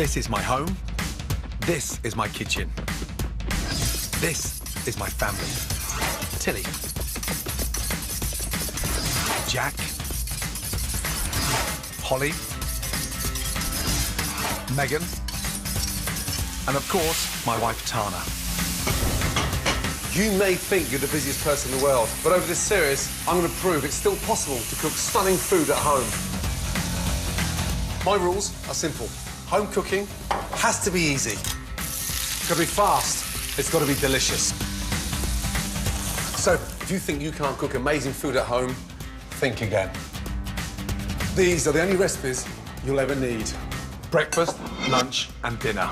This is my home. This is my kitchen. This is my family. Tilly. Jack. Holly. Megan. And of course, my wife Tana. You may think you're the busiest person in the world, but over this series, I'm going to prove it's still possible to cook stunning food at home. My rules are simple. Home cooking has to be easy. It's got to be fast. It's got to be delicious. So, if you think you can't cook amazing food at home, think again. These are the only recipes you'll ever need. Breakfast, lunch, and dinner.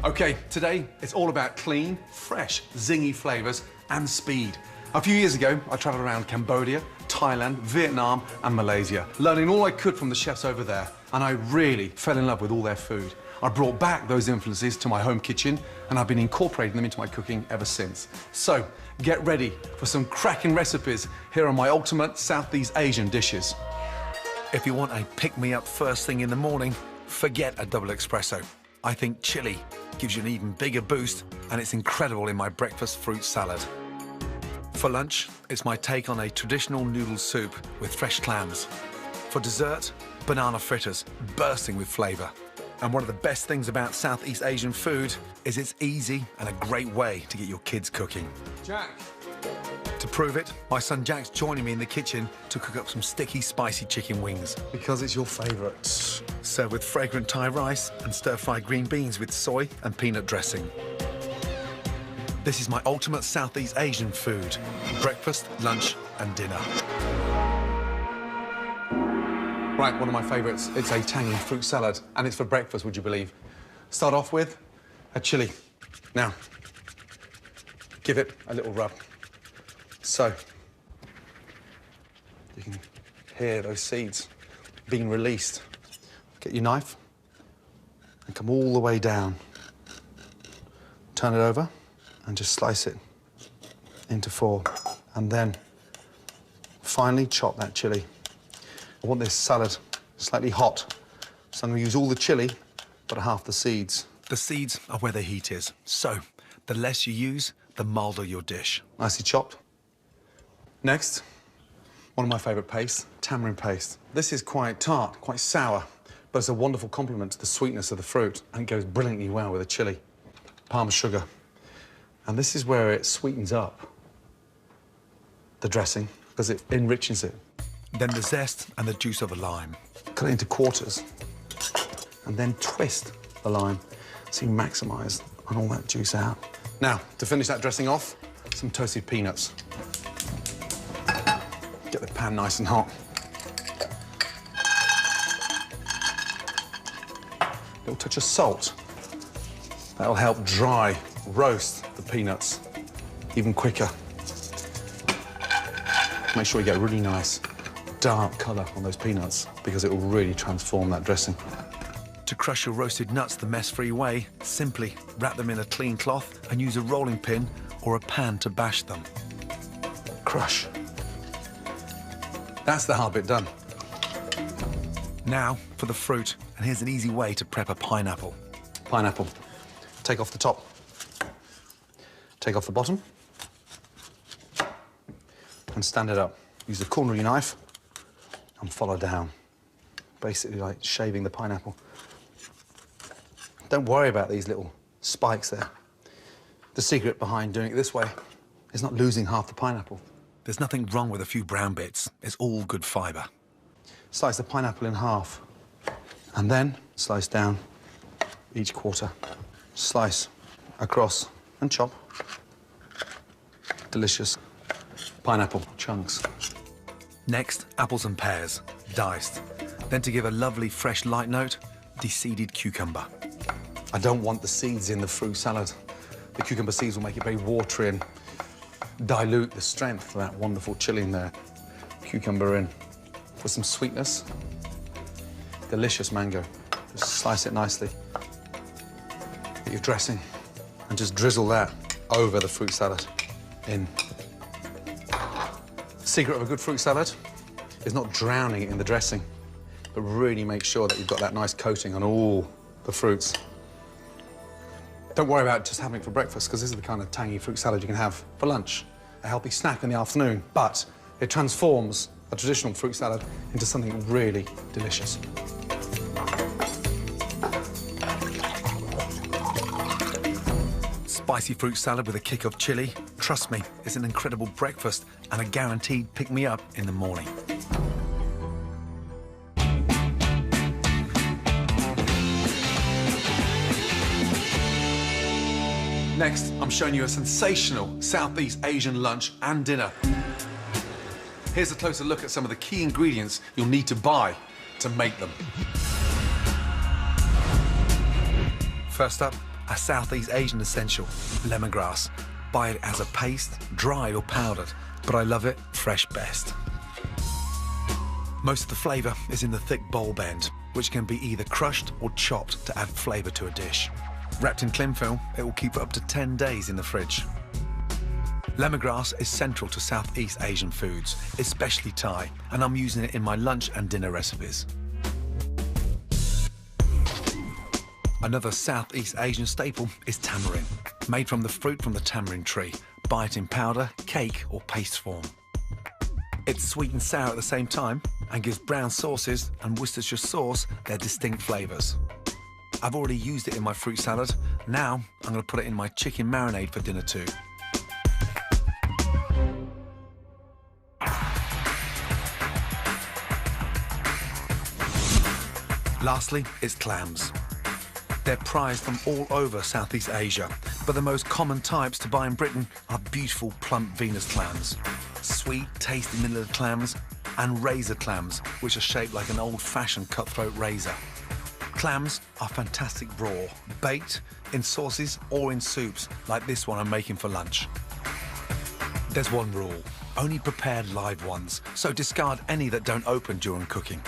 OK, today it's all about clean, fresh, zingy flavours and speed. A few years ago, I travelled around Cambodia, Thailand, Vietnam and Malaysia, learning all I could from the chefs over there, and I really fell in love with all their food. I brought back those influences to my home kitchen, and I've been incorporating them into my cooking ever since. So, get ready for some cracking recipes here on my ultimate Southeast Asian dishes. If you want a pick-me-up first thing in the morning, forget a double espresso. I think chili gives you an even bigger boost, and it's incredible in my breakfast fruit salad. For lunch, it's my take on a traditional noodle soup with fresh clams. For dessert, banana fritters bursting with flavour. And one of the best things about Southeast Asian food is it's easy and a great way to get your kids cooking. Jack. To prove it, my son Jack's joining me in the kitchen to cook up some sticky, spicy chicken wings. Because it's your favourite. Served with fragrant Thai rice and stir-fried green beans with soy and peanut dressing. This is my ultimate Southeast Asian food. Breakfast, lunch and dinner. Right, one of my favourites. It's a tangy fruit salad, and it's for breakfast, would you believe? Start off with a chilli. Now, give it a little rub. So, you can hear those seeds being released. Get your knife and come all the way down. Turn it over and just slice it into four. And then finally chop that chilli. I want this salad slightly hot, so I'm going to use all the chilli, but half the seeds. The seeds are where the heat is, so the less you use, the milder your dish. Nicely chopped. Next, one of my favourite pastes, tamarind paste. This is quite tart, quite sour, but it's a wonderful complement to the sweetness of the fruit, and it goes brilliantly well with the chilli. Palm sugar. And this is where it sweetens up the dressing, because it enriches it. Then the zest and the juice of a lime. Cut it into quarters, and then twist the lime so you maximise on all that juice out. Now, to finish that dressing off, some toasted peanuts. Get the pan nice and hot. A little touch of salt. That'll help dry roast the peanuts even quicker. Make sure you get a really nice dark colour on those peanuts, because it will really transform that dressing. To crush your roasted nuts the mess-free way, simply wrap them in a clean cloth and use a rolling pin or a pan to bash them. Crush. That's the hard bit done. Now for the fruit, and here's an easy way to prep a pineapple. Pineapple. Take off the top. Take off the bottom. And stand it up. Use the corner of your knife and follow down. Basically like shaving the pineapple. Don't worry about these little spikes there. The secret behind doing it this way is not losing half the pineapple. There's nothing wrong with a few brown bits. It's all good fibre. Slice the pineapple in half, and then slice down each quarter. Slice across and chop. Delicious pineapple chunks. Next, apples and pears, diced. Then to give a lovely fresh light note, de-seeded cucumber. I don't want the seeds in the fruit salad. The cucumber seeds will make it very watery and dilute the strength of that wonderful chilli in there. Cucumber in for some sweetness. Delicious mango. Just slice it nicely. Get your dressing and just drizzle that over the fruit salad in. The secret of a good fruit salad is not drowning it in the dressing. but really make sure that you've got that nice coating on all the fruits. Don't worry about just having it for breakfast, because this is the kind of tangy fruit salad you can have for lunch, a healthy snack in the afternoon, but it transforms a traditional fruit salad into something really delicious. Spicy fruit salad with a kick of chili. Trust me, it's an incredible breakfast and a guaranteed pick-me-up in the morning. Next, I'm showing you a sensational Southeast Asian lunch and dinner. Here's a closer look at some of the key ingredients you'll need to buy to make them. First up, a Southeast Asian essential, lemongrass. Buy it as a paste, dried or powdered, but I love it fresh best. Most of the flavour is in the thick bulb end, which can be either crushed or chopped to add flavour to a dish. Wrapped in cling film, it will keep up to 10 days in the fridge. Lemongrass is central to Southeast Asian foods, especially Thai, and I'm using it in my lunch and dinner recipes. Another Southeast Asian staple is tamarind, made from the fruit from the tamarind tree. Buy it in powder, cake or paste form. It's sweet and sour at the same time and gives brown sauces and Worcestershire sauce their distinct flavours. I've already used it in my fruit salad. Now I'm going to put it in my chicken marinade for dinner too. Lastly, is clams. They're prized from all over Southeast Asia, but the most common types to buy in Britain are beautiful plump Venus clams, sweet, tasty manila clams, and razor clams, which are shaped like an old-fashioned cutthroat razor. Clams are fantastic raw, baked, in sauces or in soups, like this one I'm making for lunch. There's one rule: only prepare live ones, so discard any that don't open during cooking.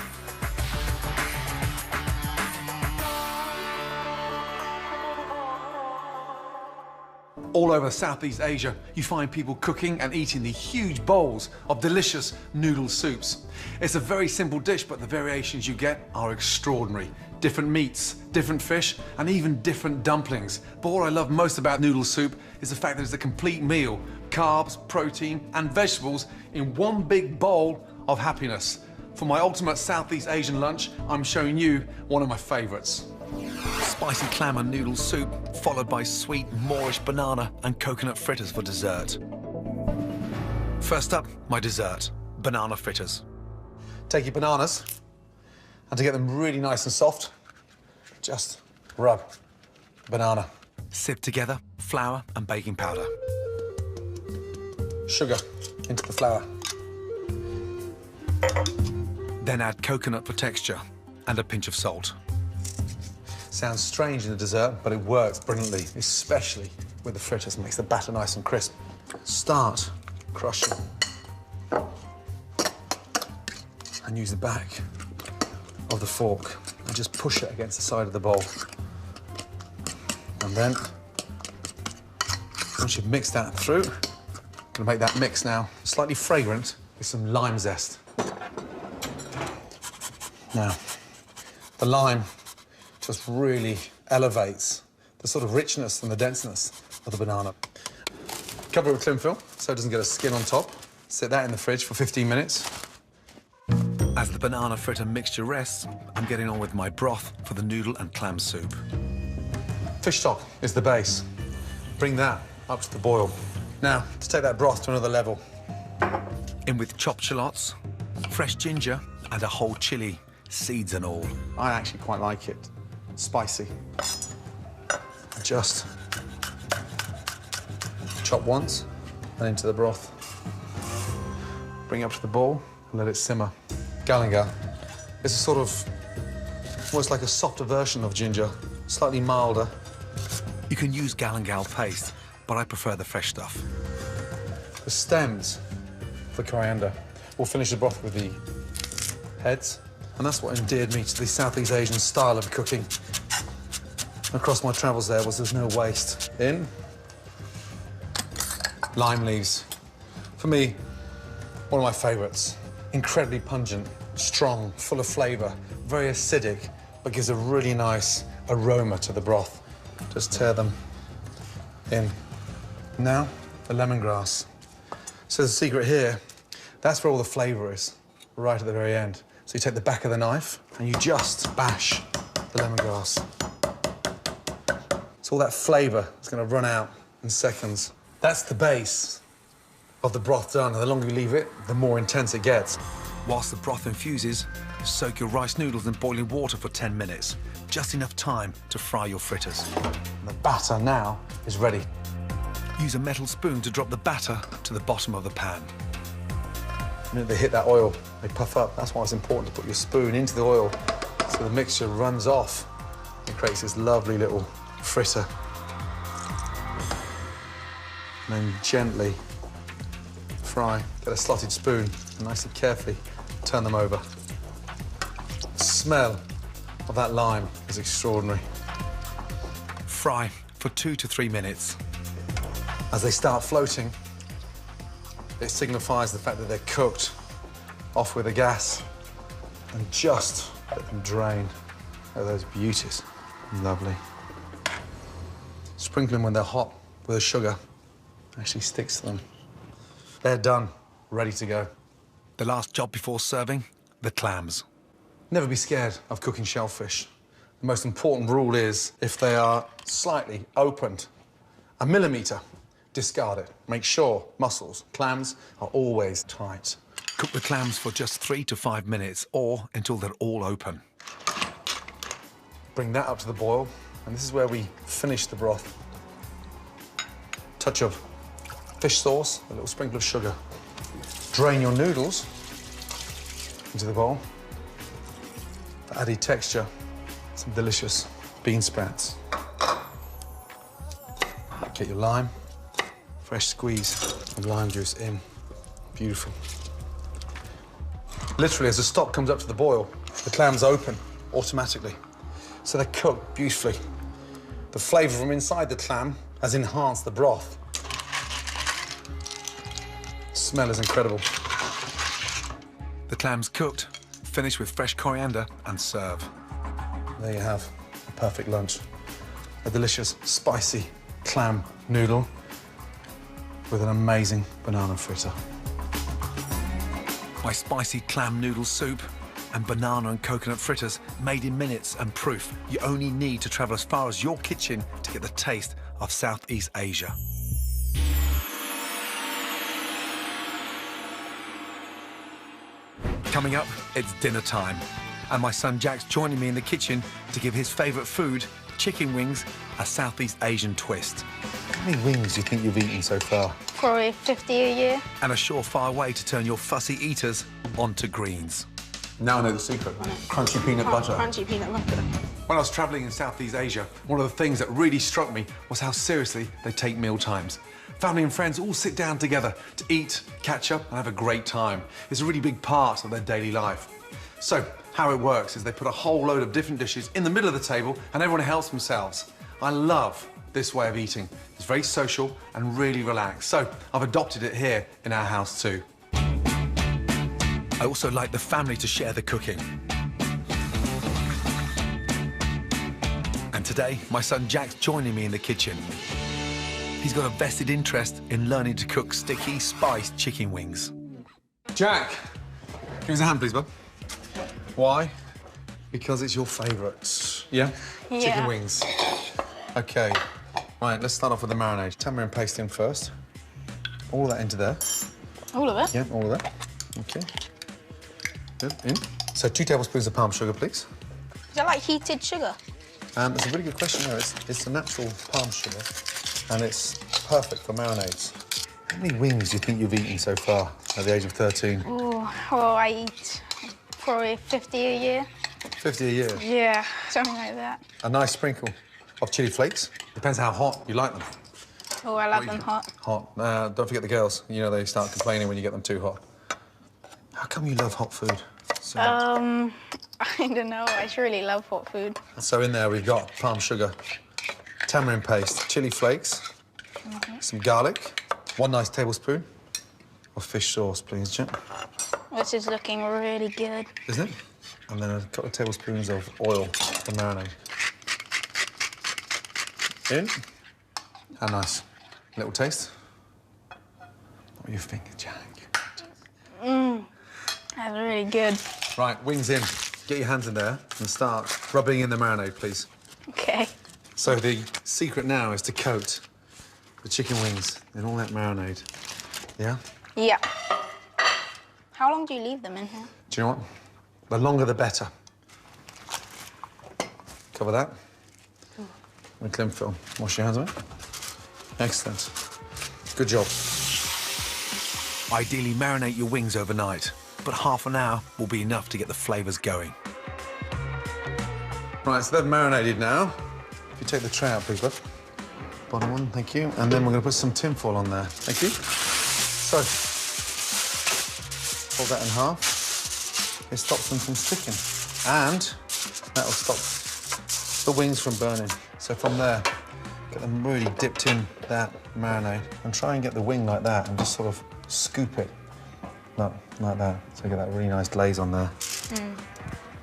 All over Southeast Asia, you find people cooking and eating these huge bowls of delicious noodle soups. It's a very simple dish, but the variations you get are extraordinary. Different meats, different fish, and even different dumplings. But what I love most about noodle soup is the fact that it's a complete meal. Carbs, protein, and vegetables in one big bowl of happiness. For my ultimate Southeast Asian lunch, I'm showing you one of my favorites. Spicy clam and noodle soup, followed by sweet Moorish banana and coconut fritters for dessert. First up, my dessert, banana fritters. Take your bananas, and to get them really nice and soft, just rub the banana. Sieve together flour and baking powder. Sugar into the flour. Then add coconut for texture and a pinch of salt. Sounds strange in the dessert, but it works brilliantly, especially with the fritters. Makes the batter nice and crisp. Start crushing. And use the back of the fork and just push it against the side of the bowl. And then, once you've mixed that through, I'm gonna make that mix now slightly fragrant with some lime zest. Now, the lime just really elevates the sort of richness and the denseness of the banana. Cover it with cling film so it doesn't get a skin on top. Set that in the fridge for 15 minutes. As the banana fritter mixture rests, I'm getting on with my broth for the noodle and clam soup. Fish stock is the base. Bring that up to the boil. Now, to take that broth to another level. In with chopped shallots, fresh ginger, and a whole chilli, seeds and all. I actually quite like it spicy. Just chop once and into the broth. Bring it up to the bowl and let it simmer. Galangal is a sort of almost like a softer version of ginger, slightly milder. You can use galangal paste, but I prefer the fresh stuff. The stems for coriander. We'll finish the broth with the heads. And that's what endeared me to the Southeast Asian style of cooking. Across my travels there's no waste. In, lime leaves. For me, one of my favourites. Incredibly pungent, strong, full of flavour, very acidic, but gives a really nice aroma to the broth. Just tear them in. Now, the lemongrass. So the secret here, that's where all the flavour is, right at the very end. So you take the back of the knife and you just bash the lemongrass. So all that flavour is going to run out in seconds. That's the base of the broth done, and the longer you leave it, the more intense it gets. Whilst the broth infuses, soak your rice noodles in boiling water for 10 minutes. Just enough time to fry your fritters. And the batter now is ready. Use a metal spoon to drop the batter to the bottom of the pan. The minute they hit that oil, they puff up. That's why it's important to put your spoon into the oil so the mixture runs off and creates this lovely little fritter. And then gently fry. Get a slotted spoon and nicely carefully turn them over. The smell of that lime is extraordinary. Fry for 2 to 3 minutes. As they start floating, it signifies the fact that they're cooked. Off with the gas and just let them drain. Oh, those beauties. Lovely. Sprinkle them when they're hot with the sugar. Actually sticks to them. They're done, ready to go. The last job before serving, the clams. Never be scared of cooking shellfish. The most important rule is if they are slightly opened, a millimetre, discard it. Make sure mussels, clams are always tight. Cook the clams for just 3 to 5 minutes or until they're all open. Bring that up to the boil, and this is where we finish the broth. Touch of fish sauce, a little sprinkle of sugar. Drain your noodles into the bowl. For added texture, some delicious bean sprouts. Get your lime, fresh squeeze of lime juice in. Beautiful. Literally, as the stock comes up to the boil, the clams open automatically. So they're cooked beautifully. The flavour from inside the clam has enhanced the broth. The smell is incredible. The clam's cooked, finish with fresh coriander and serve. There you have a perfect lunch. A delicious, spicy clam noodle with an amazing banana fritter. My spicy clam noodle soup and banana and coconut fritters made in minutes and proof you only need to travel as far as your kitchen to get the taste of Southeast Asia. Coming up, it's dinner time, and my son Jack's joining me in the kitchen to give his favourite food, chicken wings, a Southeast Asian twist. How many wings do you think you've eaten so far? Probably 50 a year. And a surefire way to turn your fussy eaters onto greens. Now I know the secret. Crunchy peanut butter. Crunchy peanut butter. When I was travelling in Southeast Asia, one of the things that really struck me was how seriously they take meal times. Family and friends all sit down together to eat, catch up, and have a great time. It's a really big part of their daily life. So, how it works is they put a whole load of different dishes in the middle of the table and everyone helps themselves. I love this way of eating. It's very social and really relaxed. So, I've adopted it here in our house too. I also like the family to share the cooking. And today, my son Jack's joining me in the kitchen. He's got a vested interest in learning to cook sticky, spiced chicken wings. Jack, give us a hand, please, bud. Why? Because it's your favourite. Yeah? Yeah. Chicken wings. OK. Right, let's start off with the marinade. Tamarind paste in first. All of that into there. All of it? Yeah, all of that. OK. Good, in. So 2 tablespoons of palm sugar, please. Is that like heated sugar? That's a really good question. No, it's a natural palm sugar, and it's perfect for marinades. How many wings do you think you've eaten so far at the age of 13? Oh, well, I eat probably 50 a year. 50 a year? Yeah, something like that. A nice sprinkle of chili flakes. Depends how hot you like them. Oh, I love them hot. Hot. Don't forget the girls. You know, they start complaining when you get them too hot. How come you love hot food? So I don't know. I just really love hot food. So in there we've got palm sugar, tamarind paste, chili flakes, some garlic, 1 nice tablespoon of fish sauce, please, Jack. This is looking really good. Isn't it? And then a couple of tablespoons of oil for marinade. In. How nice. Little taste. What do you think, Jack? That's really good. Right, wings in. Get your hands in there and start rubbing in the marinade, please. Okay. So the secret now is to coat the chicken wings in all that marinade. Yeah? Yeah. How long do you leave them in here? Do you know what? The longer the better. Cover that. With cling film. Wash your hands of it. Excellent. Good job. Ideally, marinate your wings overnight, but half an hour will be enough to get the flavours going. Right, so they're marinated now. If you take the tray out, please, bud. Bottom one, thank you. And then we're going to put some tin foil on there. Thank you. So, fold that in half. It stops them from sticking. And that will stop the wings from burning. So from there, get them really dipped in that marinade and try and get the wing like that and just sort of scoop it like that. So get that really nice glaze on there.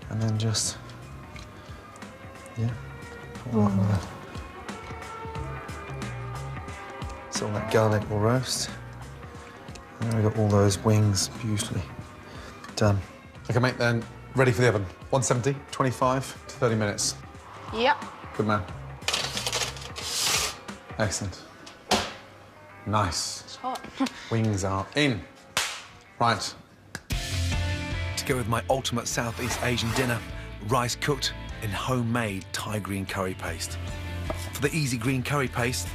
And then just, yeah, put that on there. So all that garlic will roast. And then we've got all those wings beautifully done. Okay, mate, then ready for the oven. 170, 25 to 30 minutes. Yep. Good man. Excellent. Nice. It's hot. Wings are in. Right. To go with my ultimate Southeast Asian dinner, rice cooked in homemade Thai green curry paste. For the easy green curry paste,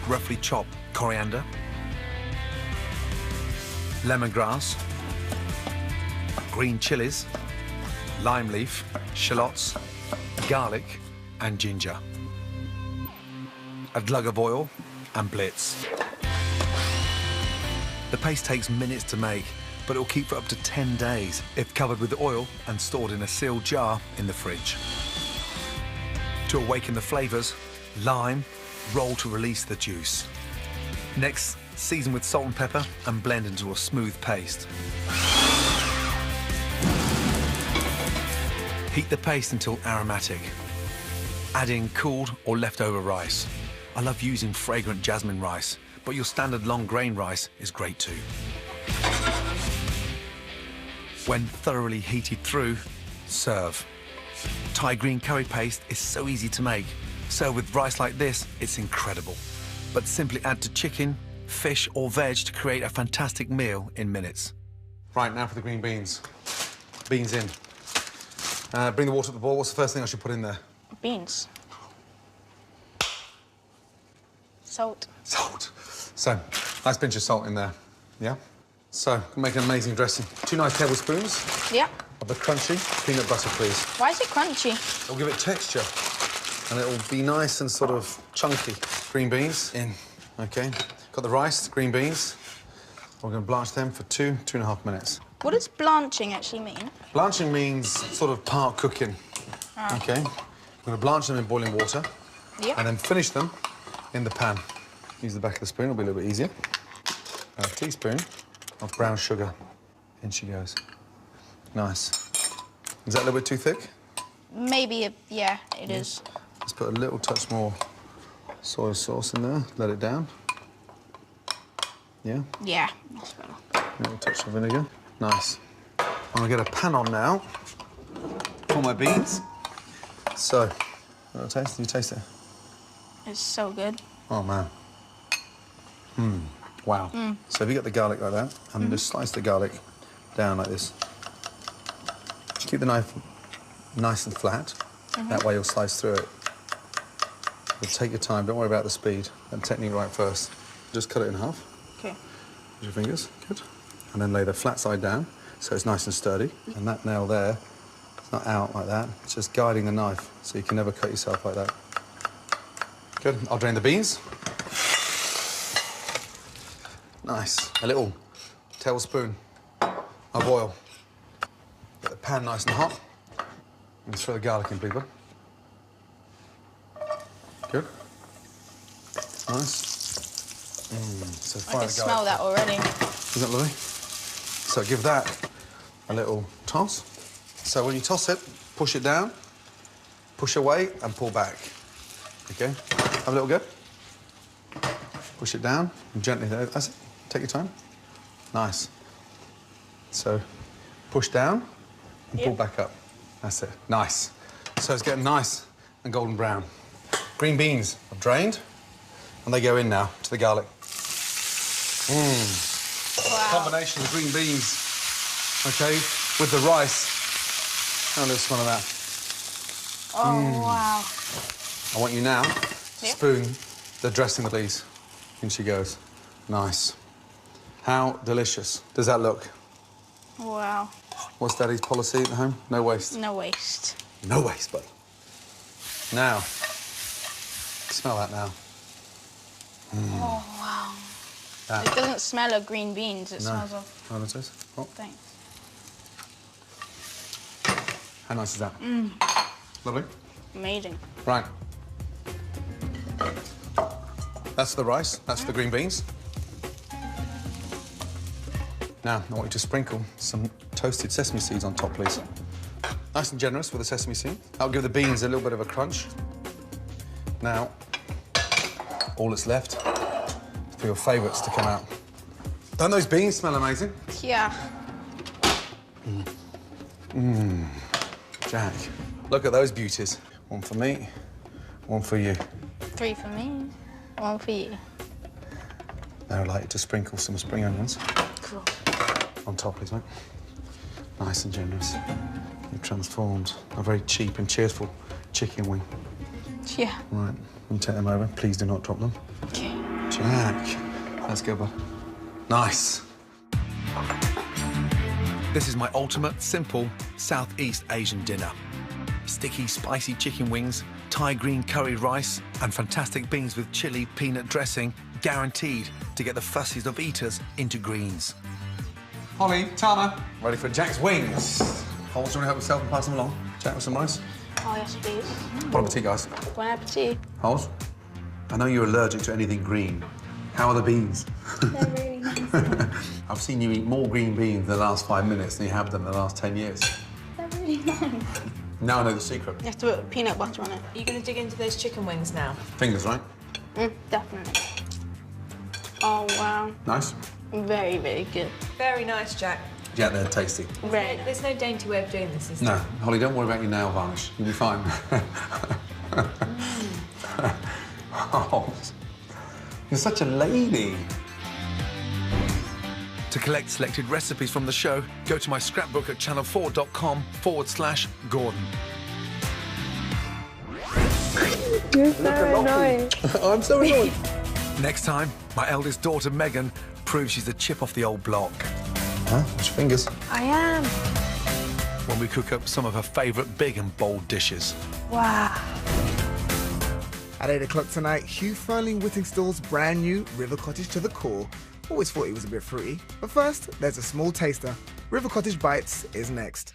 roughly chop coriander, lemongrass, green chilies, lime leaf, shallots, garlic and ginger. A glug of oil and blitz. The paste takes minutes to make, but it will keep for up to 10 days if covered with oil and stored in a sealed jar in the fridge. To awaken the flavours, lime, roll to release the juice. Next, season with salt and pepper and blend into a smooth paste. Heat the paste until aromatic. Add in cooled or leftover rice. I love using fragrant jasmine rice, but your standard long grain rice is great too. When thoroughly heated through, serve. Thai green curry paste is so easy to make, so with rice like this, it's incredible. But simply add to chicken, fish or veg to create a fantastic meal in minutes. Right, now for the green beans. Beans in. Bring the water to the boil. What's the first thing I should put in there? Beans. Salt. Salt. So, nice pinch of salt in there, yeah? So, make an amazing dressing. 2 nice tablespoons Yep. of the crunchy peanut butter, please. Why is it crunchy? It'll give it texture, and it'll be nice and sort of chunky. Green beans in, okay. Got the rice, green beans. We're going to blanch them for 2.5 minutes. What does blanching actually mean? Blanching means sort of part cooking, okay? We're going to blanch them in boiling water, Yep. and then finish them in the pan. Use the back of the spoon, it'll be a little bit easier. A teaspoon of brown sugar. In she goes. Nice. Is that a little bit too thick? Maybe, yeah, it is. Let's put a little touch more soy sauce in there. Let it down. Yeah? Yeah, that's better. A little touch of vinegar. Nice. I'm gonna get a pan on now for my beans. So, little taste. Do you taste it? It's so good. Oh, man. Wow. So if you get the garlic like that, and just slice the garlic down like this. Keep the knife nice and flat. That way you'll slice through it. But take your time. Don't worry about the speed. And technique right first. Just cut it in half. Okay. With your fingers. Good. And then lay the flat side down so it's nice and sturdy. And that nail there, it's not out like that. It's just guiding the knife so you can never cut yourself like that. Good. I'll drain the beans. Nice. A little tablespoon of oil. Get the pan nice and hot. And throw the garlic in, people. Good. Nice. So I fire can the smell garlic. that already. Isn't that lovely? So give that a little toss. So when you toss it, push it down, push away, and pull back. Okay, have a little go. Push it down, and gently there, that's it. Take your time. Nice. So, push down and pull back up. That's it, nice. So it's getting nice and golden brown. Green beans are drained, and they go in now to the garlic. Wow. Combination of green beans, okay, with the rice. Have a little smell of that. Oh, wow. I want you now to spoon the dressing, please. In she goes. Nice. How delicious does that look? Wow. What's Daddy's policy at home? No waste. No waste. No waste, buddy. Now, smell that now. Oh, wow. That. It doesn't smell of green beans. It smells of... Oh, it is? Oh. Thanks. How nice is that? Lovely. Amazing. Right. That's the rice. That's the green beans. Now, I want you to sprinkle some toasted sesame seeds on top, please. Nice and generous with the sesame seed. That'll give the beans a little bit of a crunch. Now, all that's left is for your favourites to come out. Don't those beans smell amazing? Yeah. Jack, look at those beauties. One for me, one for you. 3 for me, 1 for you. Now I'd like you to sprinkle some spring onions Cool. on top, please, mate. Nice and generous. You've transformed a very cheap and cheerful chicken wing. Yeah. Right, you take them over. Please do not drop them. Okay. Jack, let's go, bud. Nice. This is my ultimate, simple Southeast Asian dinner. Sticky, spicy chicken wings, Thai green curry rice, and fantastic beans with chili peanut dressing, guaranteed to get the fussiest of eaters into greens. Holly, Tana, ready for Jack's wings. Holes, do you want to help yourself and pass them along? Jack with some rice. Oh, yes, please. Bon appetit, guys. Bon appetit. Holes, I know you're allergic to anything green. How are the beans? They're really nice. I've seen you eat more green beans in the last 5 minutes than you have done in the last 10 years. They're really nice. Now I know the secret. You have to put peanut butter on it. Are you going to dig into those chicken wings now? Fingers, right? Definitely. Oh, wow. Nice. Very, very good. Very nice, Jack. Yeah, they're tasty. Very nice. There's no dainty way of doing this, is No, there? Holly, don't worry about your nail varnish. You'll be fine. Oh, you're such a lady. To collect selected recipes from the show, go to my scrapbook at channel4.com/Gordon. You're so annoying. I'm so annoyed. Next time, my eldest daughter, Megan, proves she's a chip off the old block Huh? Watch your fingers. I am. when we cook up some of her favourite big and bold dishes. Wow. At 8 o'clock tonight, Hugh Fernley-Whittingstall's brand new River Cottage to the core. Always thought it was a bit fruity. But first, there's a small taster. River Cottage Bites is next.